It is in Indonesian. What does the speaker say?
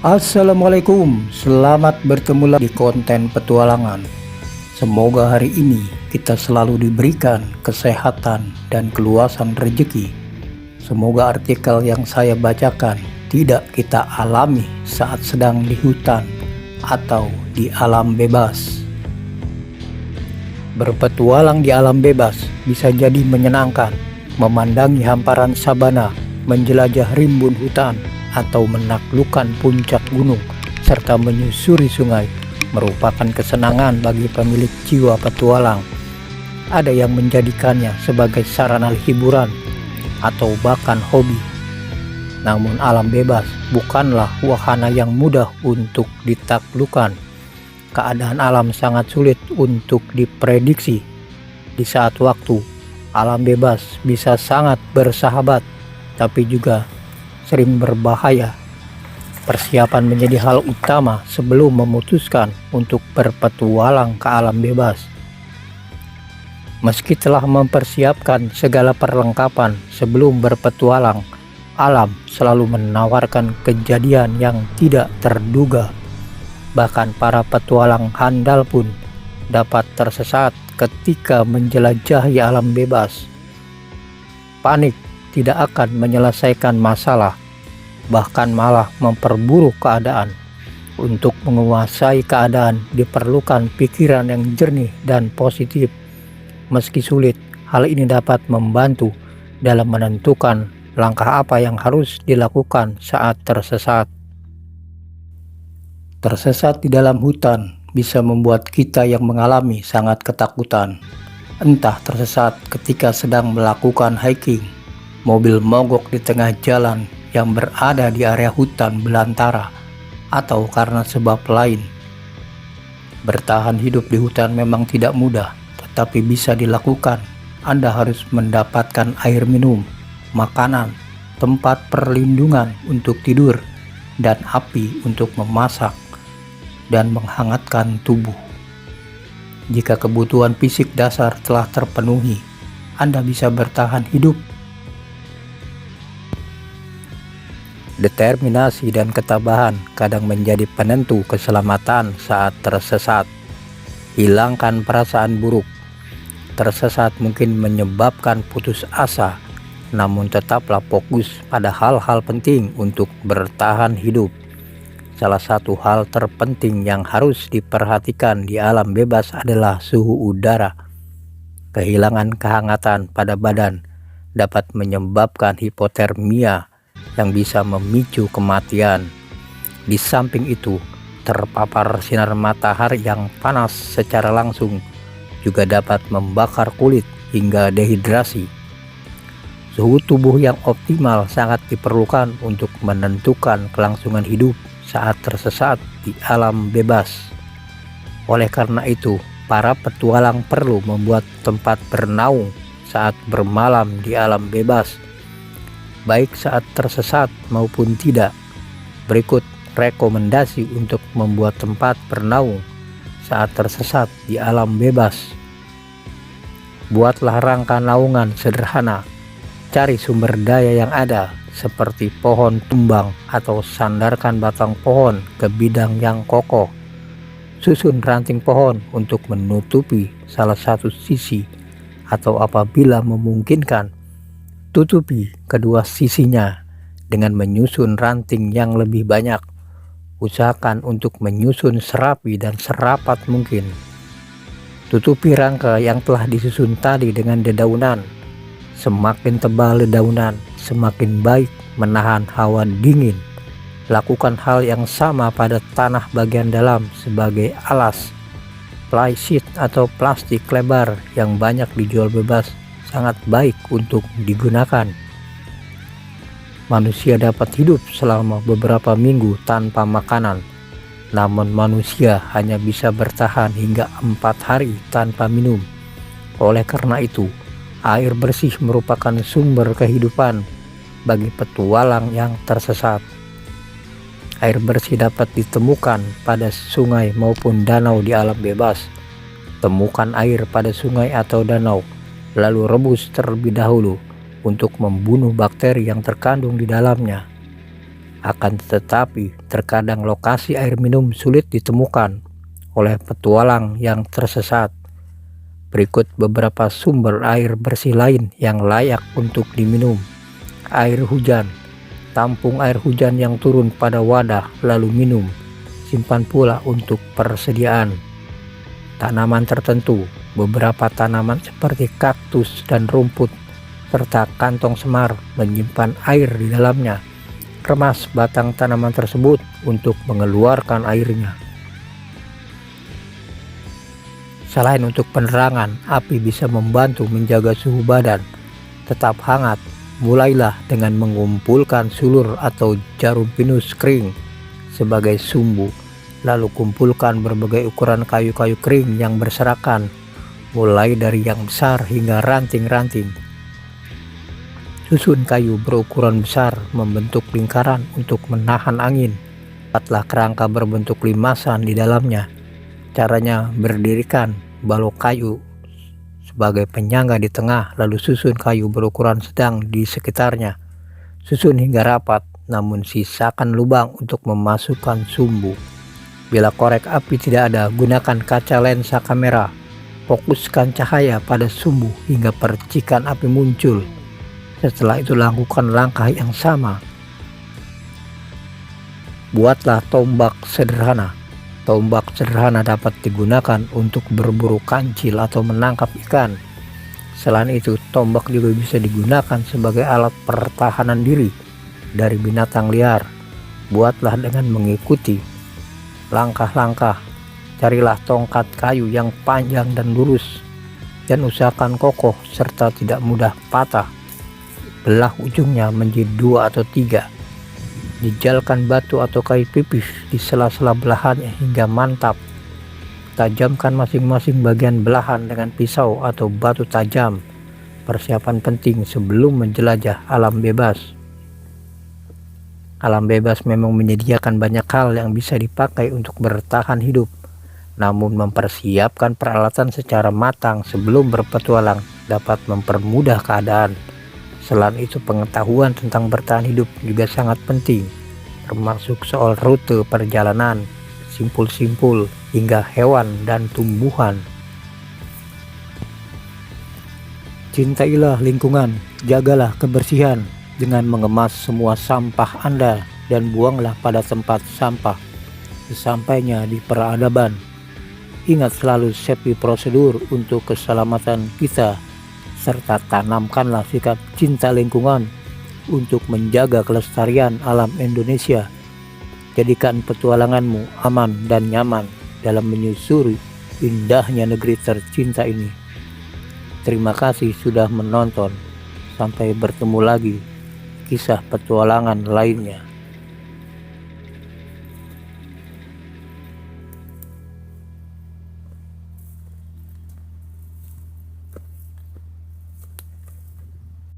Assalamualaikum, selamat bertemu lagi di konten petualangan. Semoga hari ini kita selalu diberikan kesehatan dan keluasan rezeki. Semoga artikel yang saya bacakan tidak kita alami saat sedang di hutan atau di alam bebas. Berpetualang di alam bebas bisa jadi menyenangkan, memandangi hamparan sabana, menjelajah rimbun hutan, atau menaklukkan puncak gunung, serta menyusuri sungai merupakan kesenangan bagi pemilik jiwa petualang. Ada yang menjadikannya sebagai sarana hiburan atau bahkan hobi. Namun alam bebas bukanlah wahana yang mudah untuk ditaklukkan. Keadaan alam sangat sulit untuk diprediksi. Di saat waktu, alam bebas bisa sangat bersahabat, tapi juga sering berbahaya. Persiapan menjadi hal utama sebelum memutuskan untuk berpetualang ke alam bebas. Meski telah mempersiapkan segala perlengkapan sebelum berpetualang, alam selalu menawarkan kejadian yang tidak terduga. Bahkan para petualang handal pun dapat tersesat ketika menjelajahi alam bebas. Panik tidak akan menyelesaikan masalah, bahkan malah memperburuk keadaan. Untuk menguasai keadaan diperlukan pikiran yang jernih dan positif. Meski sulit, hal ini dapat membantu dalam menentukan langkah apa yang harus dilakukan saat tersesat. Tersesat di dalam hutan bisa membuat kita yang mengalami sangat ketakutan. Entah tersesat ketika sedang melakukan hiking, mobil mogok di tengah jalan yang berada di area hutan belantara, atau karena sebab lain. Bertahan hidup di hutan memang tidak mudah, tetapi bisa dilakukan. Anda harus mendapatkan air minum, makanan, tempat perlindungan untuk tidur, dan api untuk memasak dan menghangatkan tubuh. Jika kebutuhan fisik dasar telah terpenuhi, Anda bisa bertahan hidup. Determinasi dan ketabahan kadang menjadi penentu keselamatan saat tersesat. Hilangkan perasaan buruk. Tersesat mungkin menyebabkan putus asa, namun tetaplah fokus pada hal-hal penting untuk bertahan hidup. Salah satu hal terpenting yang harus diperhatikan di alam bebas adalah suhu udara. Kehilangan kehangatan pada badan dapat menyebabkan hipotermia yang bisa memicu kematian. Di samping itu, terpapar sinar matahari yang panas secara langsung juga dapat membakar kulit hingga dehidrasi. Suhu tubuh yang optimal sangat diperlukan untuk menentukan kelangsungan hidup saat tersesat di alam bebas. Oleh karena itu, para petualang perlu membuat tempat bernaung saat bermalam di alam bebas, baik saat tersesat maupun tidak. Berikut rekomendasi untuk membuat tempat bernaung saat tersesat di alam bebas. Buatlah rangka naungan sederhana. Cari sumber daya yang ada, seperti pohon tumbang, atau sandarkan batang pohon ke bidang yang kokoh. Susun ranting pohon untuk menutupi salah satu sisi, atau apabila memungkinkan, tutupi kedua sisinya dengan menyusun ranting yang lebih banyak. Usahakan untuk menyusun serapi dan serapat mungkin. Tutupi rangka yang telah disusun tadi dengan dedaunan. Semakin tebal dedaunan, semakin baik menahan hawa dingin. Lakukan hal yang sama pada tanah bagian dalam sebagai alas. Ply sheet atau plastik lebar yang banyak dijual bebas sangat baik untuk digunakan. Manusia dapat hidup selama beberapa minggu tanpa makanan, namun manusia hanya bisa bertahan hingga 4 hari tanpa minum. Oleh karena itu, air bersih merupakan sumber kehidupan bagi petualang yang tersesat. Air bersih dapat ditemukan pada sungai maupun danau di alam bebas. Temukan air pada sungai atau danau, lalu rebus terlebih dahulu untuk membunuh bakteri yang terkandung di dalamnya. Akan tetapi, terkadang lokasi air minum sulit ditemukan oleh petualang yang tersesat. Berikut beberapa sumber air bersih lain yang layak untuk diminum. Air hujan. Tampung air hujan yang turun pada wadah lalu minum. Simpan pula untuk persediaan. Tanaman tertentu. Beberapa tanaman seperti kaktus dan rumput serta kantong semar menyimpan air di dalamnya. Kemas batang tanaman tersebut untuk mengeluarkan airnya. Selain untuk penerangan, api bisa membantu menjaga suhu badan tetap hangat. Mulailah dengan mengumpulkan sulur atau jarum pinus kering sebagai sumbu. Lalu kumpulkan berbagai ukuran kayu-kayu kering yang berserakan, mulai dari yang besar hingga ranting-ranting. Susun kayu berukuran besar membentuk lingkaran untuk menahan angin. Buatlah kerangka berbentuk limasan di dalamnya. Caranya, berdirikan balok kayu sebagai penyangga di tengah, lalu susun kayu berukuran sedang di sekitarnya. Susun hingga rapat, namun sisakan lubang untuk memasukkan sumbu. Bila korek api tidak ada, gunakan kaca lensa kamera. Fokuskan cahaya pada sumbu hingga percikan api muncul. Setelah itu lakukan langkah yang sama. Buatlah tombak sederhana. Tombak sederhana dapat digunakan untuk berburu kancil atau menangkap ikan. Selain itu, tombak juga bisa digunakan sebagai alat pertahanan diri dari binatang liar. Buatlah dengan mengikuti langkah-langkah. Carilah tongkat kayu yang panjang dan lurus, dan usahakan kokoh serta tidak mudah patah. Belah ujungnya menjadi 2 atau 3. Dijalkan batu atau kayu pipih di sela-sela belahannya hingga mantap. Tajamkan masing-masing bagian belahan dengan pisau atau batu tajam. Persiapan penting sebelum menjelajah alam bebas. Alam bebas memang menyediakan banyak hal yang bisa dipakai untuk bertahan hidup. Namun mempersiapkan peralatan secara matang sebelum berpetualang dapat mempermudah keadaan. Selain itu, pengetahuan tentang bertahan hidup juga sangat penting, termasuk soal rute perjalanan, simpul-simpul, hingga hewan dan tumbuhan. Cintailah lingkungan, jagalah kebersihan dengan mengemas semua sampah Anda dan buanglah pada tempat sampah. Sesampainya di peradaban, ingat selalu safety prosedur untuk keselamatan kita, serta tanamkanlah sikap cinta lingkungan untuk menjaga kelestarian alam Indonesia. Jadikan petualanganmu aman dan nyaman dalam menyusuri indahnya negeri tercinta ini. Terima kasih sudah menonton. Sampai bertemu lagi kisah petualangan lainnya.